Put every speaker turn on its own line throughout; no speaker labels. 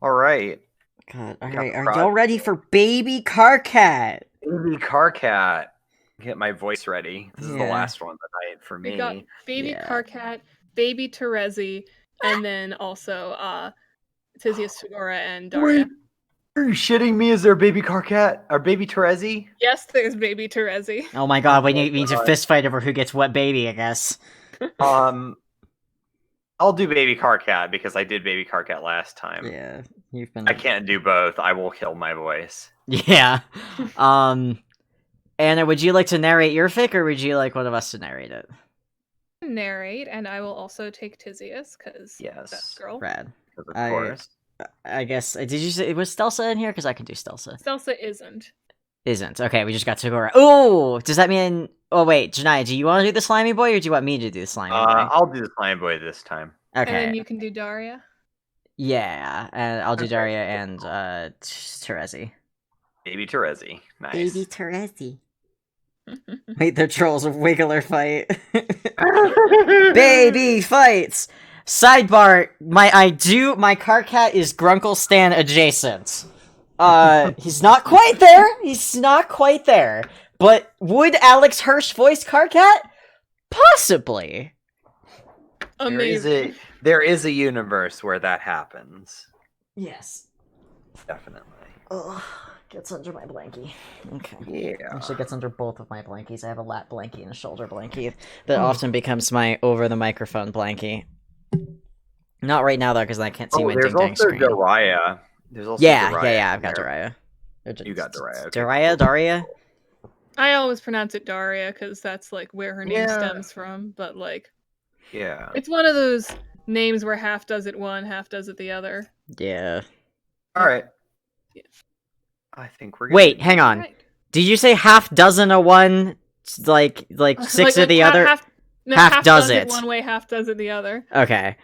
All right.
God, all
Got
right.
the
Are
prod.
y'all ready for Baby Carcat?
Baby car cat. Get my voice ready. This is the
Yeah,
last one of the night for
We got
me.
baby
yeah.
Carcat, baby Terezi, and then also Tizius Figura and
Wait,
Daria.
are you shitting me? Is there a baby car cat? Or baby Terezi?
Yes, there's baby Terezi.
Oh my God, we
Oh
need a
god.
fist fight over who gets what baby, I guess.
Um, I'll do baby car cat because I did baby car cat last time.
Yeah, you've been.
I can't do both. I will kill my voice.
Yeah. Um, Anna, would you like to narrate your fic, or would you like one of us to narrate it?
Narrate, and I will also take Tizius because
Yes.
best girl.
Brad.
Of
I
course.
I guess. Did you say was Stelsa in here? Because I can do Stelsa.
Stelsa isn't.
Isn't okay. We just got Tagora. Oh, does that mean? Oh wait, Janai, do you want to do the slimy boy, or do you want me to do the slimy boy?
I'll do the slime boy this time.
And then
Okay.
you can do Daria.
Yeah, and I'll do
Okay.
Daria and Terezi.
Baby Terezi. Nice.
Baby Terezi. Wait, the trolls Wiggler fight. Baby fights. Sidebar: my car cat is Grunkle Stan adjacent. He's not quite there. He's not quite there. But would Alex Hirsch voice car cat? Possibly.
Amazing.
There is a universe where that happens.
Yes.
Definitely.
Ugh, gets under my blankie. Okay.
Yeah.
Actually, gets under both of my blankies. I have a lap blankie and a shoulder blankie that often becomes my over the microphone blankie. Not right now though, because I can't see my
there's
ding dang
also
screen.
Daria. There's also
Yeah,
Daria
yeah. I've got
there.
Daria.
You got Daria. Okay,
Daria,
cool.
Daria.
I always pronounce it Daria because that's like where her name
Yeah.
stems from. But like,
Yeah.
it's one of those names where half does it one, half does it the other.
Yeah.
All right.
Yeah.
I think we're good.
Wait, hang on.
Right.
Did you say half dozen of one, like six of the other?
Half
does
it
it.
one way, half does it the other.
Okay.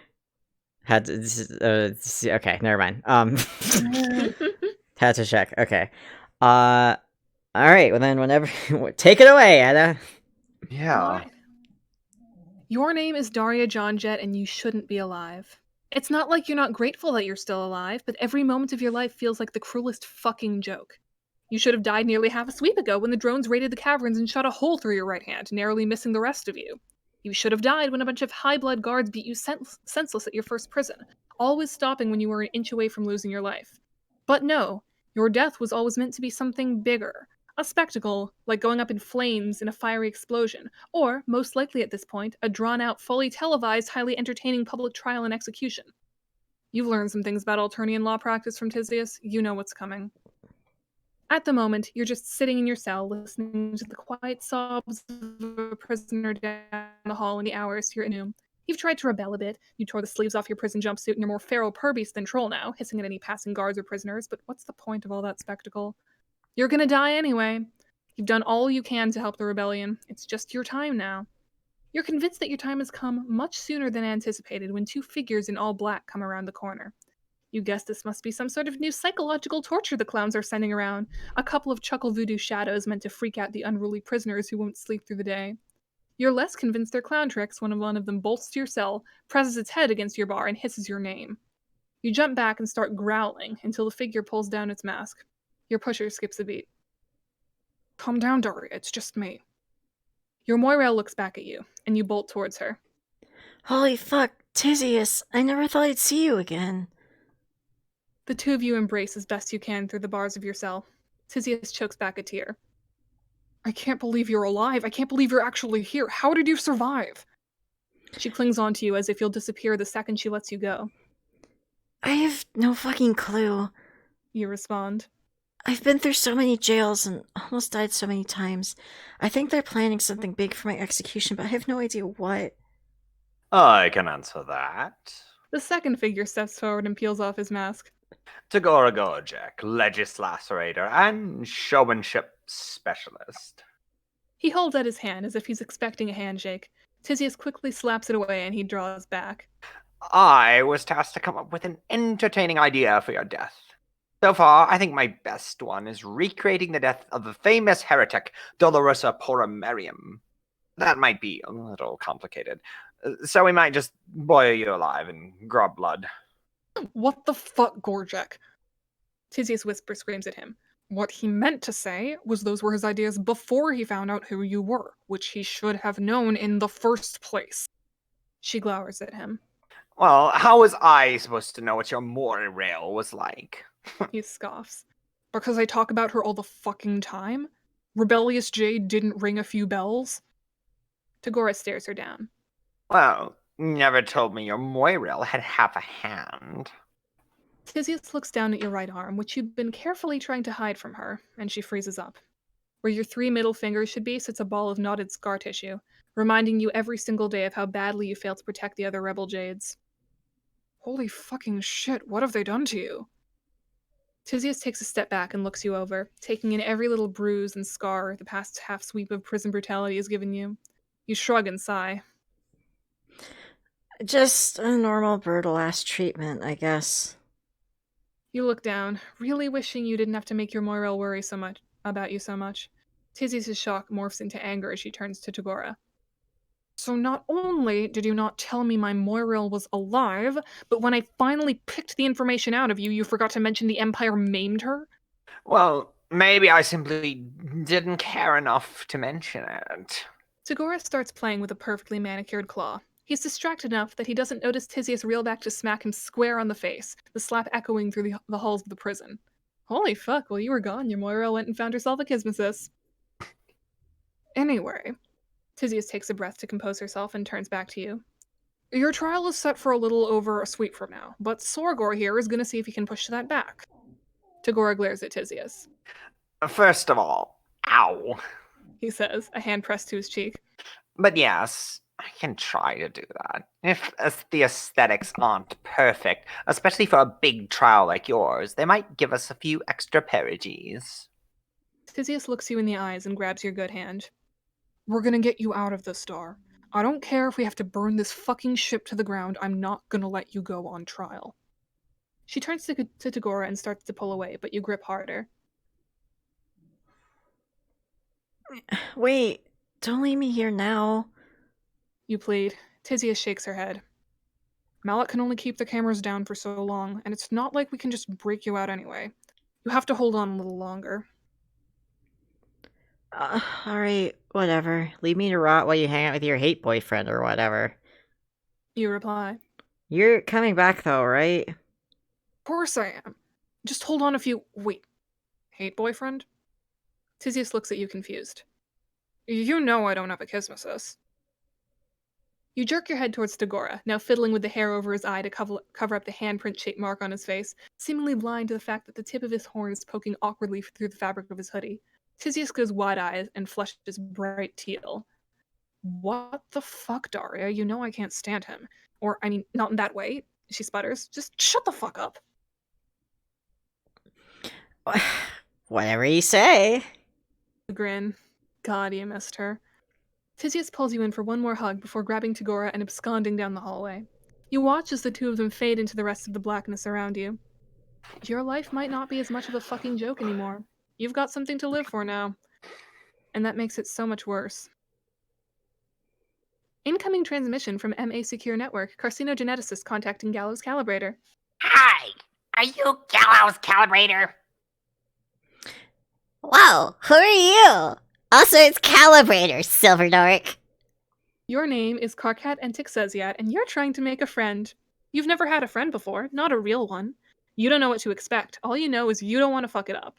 Okay, never mind. Had to check. Okay. All right. Well then, whenever take it away, Anna.
Yeah.
Alright. Your name is Daria John Jett, and you shouldn't be alive. It's not like you're not grateful that you're still alive, but every moment of your life feels like the cruelest fucking joke. You should have died nearly half a sweep ago when the drones raided the caverns and shot a hole through your right hand, narrowly missing the rest of you. You should have died when a bunch of high-blood guards beat you senseless at your first prison, always stopping when you were an inch away from losing your life. But no, your death was always meant to be something bigger. A spectacle, like going up in flames in a fiery explosion, or, most likely at this point, a drawn-out, fully televised, highly entertaining public trial and execution. You've learned some things about Alternian law practice from Tizius. You know what's coming. At the moment, you're just sitting in your cell, listening to the quiet sobs of a prisoner down the hall in the hours you're in. You've tried to rebel a bit. You tore the sleeves off your prison jumpsuit and you're more feral purbeast than troll now, hissing at any passing guards or prisoners, but what's the point of all that spectacle? You're gonna die anyway. You've done all you can to help the rebellion. It's just your time now. You're convinced that your time has come much sooner than anticipated when two figures in all black come around the corner. You guess this must be some sort of new psychological torture the clowns are sending around. A couple of chuckle voodoo shadows meant to freak out the unruly prisoners who won't sleep through the day. You're less convinced they're clown tricks when one of them bolts to your cell, presses its head against your bar, and hisses your name. You jump back and start growling until the figure pulls down its mask. Your pusher skips a beat. Calm down, Daria, it's just me. Your Moirel looks back at you, and you bolt towards her.
Holy fuck, Tizius! I never thought I'd see you again.
The two of you embrace as best you can through the bars of your cell. Tizius chokes back a tear. I can't believe you're alive. I can't believe you're actually here. How did you survive? She clings onto you as if you'll disappear the second she lets you go.
I have no fucking clue.
You respond.
I've been through so many jails and almost died so many times. I think they're planning something big for my execution, but I have no idea what.
I can answer that.
The second figure steps forward and peels off his mask.
Tagora Gojek, legislacerator and showmanship specialist.
He holds out his hand as if he's expecting a handshake. Tizius quickly slaps it away and he draws back.
I was tasked to come up with an entertaining idea for your death. So far, I think my best one is recreating the death of the famous heretic Dolorosa Poramerium. That might be a little complicated, so we might just boil you alive and grab blood.
What the fuck, Gorjek? Tizius whisper screams at him. What he meant to say was those were his ideas before he found out who you were, which he should have known in the first place. She glowers at him.
Well, how was I supposed to know what your monorail was like?
He scoffs. Because I talk about her all the fucking time? Rebellious Jade didn't ring a few bells? Tagora stares her down.
Well, you never told me your monorail had half a hand.
Tizius looks down at your right arm, which you've been carefully trying to hide from her, and she freezes up. Where your 3 middle fingers should be sits a ball of knotted scar tissue, reminding you every single day of how badly you failed to protect the other rebel Jades. Holy fucking shit, what have they done to you? Tizius takes a step back and looks you over, taking in every little bruise and scar the past half sweep of prison brutality has given you. You shrug and sigh.
Just a normal brutal-ass treatment, I guess.
You look down, really wishing you didn't have to make your Moirel worry so much about you so much. Tizius' shock morphs into anger as she turns to Tagora. So not only did you not tell me my Moirel was alive, but when I finally picked the information out of you, you forgot to mention the Empire maimed her?
Well, maybe I simply didn't care enough to mention it.
Tagora starts playing with a perfectly manicured claw. He's distracted enough that he doesn't notice Tizius reel back to smack him square on the face, the slap echoing through the halls of the prison. Holy fuck, while you were gone, your Moira went and found herself a kismesis. Anyway, Tizius takes a breath to compose herself and turns back to you. Your trial is set for a little over a sweep from now, but Sorgor here is going to see if he can push that back. Tagora glares at Tizius.
First of all, ow.
He says, a hand pressed to his cheek.
But yes, I can try to do that. If the aesthetics aren't perfect, especially for a big trial like yours, they might give us a few extra periges.
Tizius looks you in the eyes and grabs your good hand. We're gonna get you out of this, Star. I don't care if we have to burn this fucking ship to the ground, I'm not gonna let you go on trial. She turns to Tagora and starts to pull away, but you grip harder.
Wait, don't leave me here now.
You plead. Tizius shakes her head. Malak can only keep the cameras down for so long, and it's not like we can just break you out anyway. You have to hold on a little longer.
Alright, whatever. Leave me to rot while you hang out with your hate boyfriend or whatever.
You reply.
You're coming back though, right?
Of course I am. Just hold on a few— Wait. Hate boyfriend? Tizius looks at you confused. You know I don't have a kismesis. You jerk your head towards Tagora, now fiddling with the hair over his eye to cover up the handprint-shaped mark on his face, seemingly blind to the fact that the tip of his horn is poking awkwardly through the fabric of his hoodie. Tizius goes wide-eyed and flushes bright teal. What the fuck, Daria? You know I can't stand him. Or, I mean, not in that way, she sputters. Just shut the fuck up.
Whatever you say.
Grin. God, you missed her. Tizius pulls you in for one more hug before grabbing Tagora and absconding down the hallway. You watch as the two of them fade into the rest of the blackness around you. Your life might not be as much of a fucking joke anymore. You've got something to live for now. And that makes it so much worse. Incoming transmission from MA Secure Network. Carcinogeneticist contacting Gallows Calibrator.
Hi! Are you Gallows Calibrator?
Whoa, who are you? Also, it's Calibrator, Silver Nork.
Your name is Karkat Antixesiat, and you're trying to make a friend. You've never had a friend before, not a real one. You don't know what to expect. All you know is you don't want to fuck it up.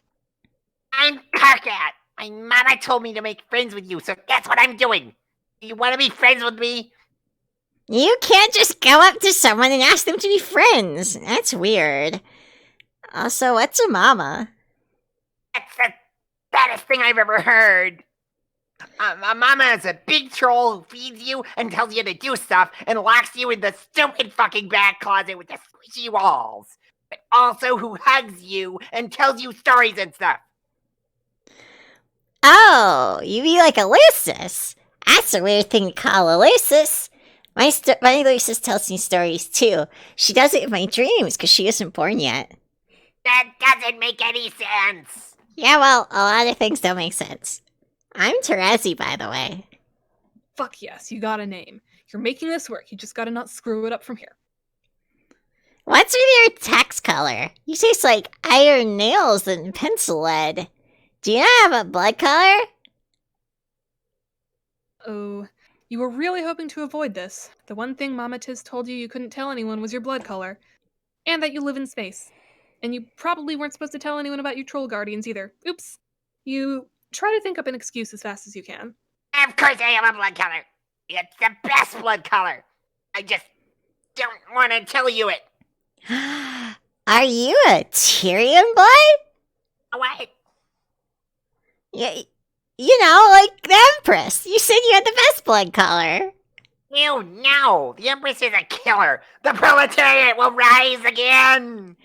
I'm Karkat. My mama told me to make friends with you, so that's what I'm doing. You want to be friends with me?
You can't just go up to someone and ask them to be friends. That's weird. Also, what's a mama?
That's the baddest thing I've ever heard. My mama is a big troll who feeds you and tells you to do stuff and locks you in the stupid fucking back closet with the squishy walls. But also who hugs you and tells you stories and stuff.
Oh, you mean like a Lucis? That's a weird thing to call a Lucis. My Lucis tells me stories too. She does it in my dreams because she isn't born yet.
That doesn't make any sense.
Yeah, well, a lot of things don't make sense. I'm Terezi, by the way.
Fuck yes, you got a name. You're making this work. You just gotta not screw it up from here.
What's with your text color? You taste like iron nails and pencil lead. Do you not have a blood color?
Oh, you were really hoping to avoid this. The one thing Mama Tiz told you couldn't tell anyone was your blood color. And that you live in space. And you probably weren't supposed to tell anyone about your troll guardians either. Oops. You try to think up an excuse as fast as you can.
Of course I have a blood color. It's the best blood color. I just don't want to tell you it.
Are you a Tyrion blood?
What?
You know, like the Empress. You said you had the best blood color.
You no. The Empress is a killer. The proletariat will rise again.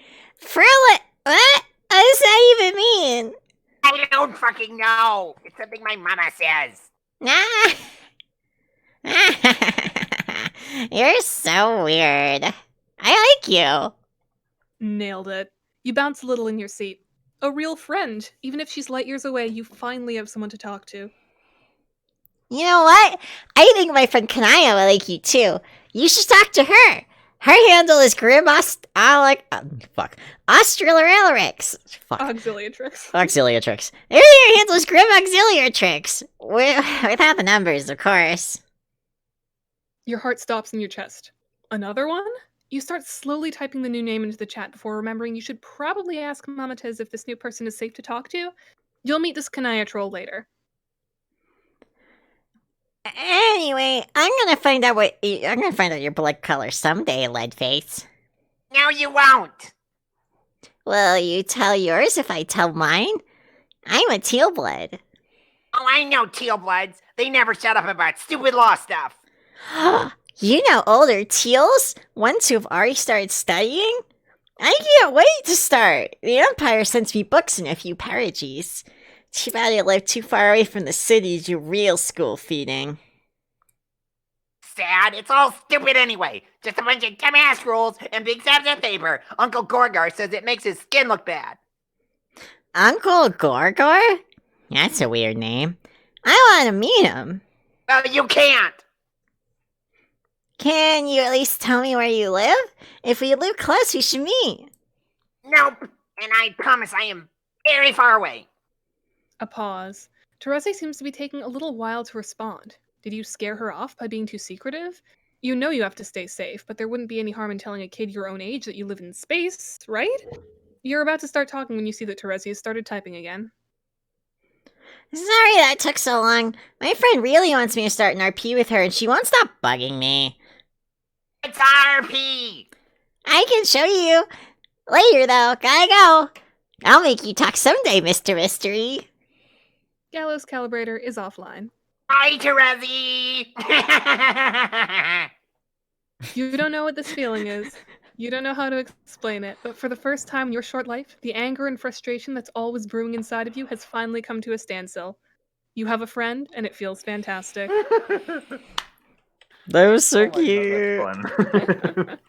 What? What does that even mean?
I don't fucking know. It's something my mama says.
Nah. You're so weird. I like you.
Nailed it. You bounce a little in your seat. A real friend. Even if she's light years away, you finally have someone to talk to.
You know what? I think my friend Kanaya would like you too. You should talk to her. Her handle is Australorix. Fuck.
Auxiliatrix.
Auxiliatrix. Your handle is Grim Auxiliatrix. Without the numbers, of course.
Your heart stops in your chest. Another one? You start slowly typing the new name into the chat before remembering you should probably ask Mama Tiz if this new person is safe to talk to. You'll meet this Kanaya troll later.
Anyway, I'm gonna find out your blood color someday, Leadface.
No, you won't.
Will you tell yours if I tell mine? I'm a teal blood.
Oh, I know teal bloods. They never shut up about stupid law stuff.
You know older teals? Ones who've already started studying? I can't wait to start. The Empire sends me books and a few parages. Too bad I live too far away from the city to do real school feeding.
Sad. It's all stupid anyway. Just a bunch of dumbass rules and big slabs of paper. Uncle Gorgar says it makes his skin look bad.
Uncle Gorgor? That's a weird name. I want to meet him.
Well, you can't.
Can you at least tell me where you live? If we live close, we should meet.
Nope. And I promise I am very far away.
A pause. Teresi seems to be taking a little while to respond. Did you scare her off by being too secretive? You know you have to stay safe, but there wouldn't be any harm in telling a kid your own age that you live in space, right? You're about to start talking when you see that Teresi has started typing again.
Sorry that took so long. My friend really wants me to start an RP with her and she won't stop bugging me.
It's RP.
I can show you. Later though, gotta go. I'll make you talk someday, Mr. Mystery.
Gallows Calibrator is offline.
Bye, Terezi.
You don't know what this feeling is. You don't know how to explain it, but for the first time in your short life, the anger and frustration that's always brewing inside of you has finally come to a standstill. You have a friend, and it feels fantastic.
That was so
Oh my God,
cute.
that's fun.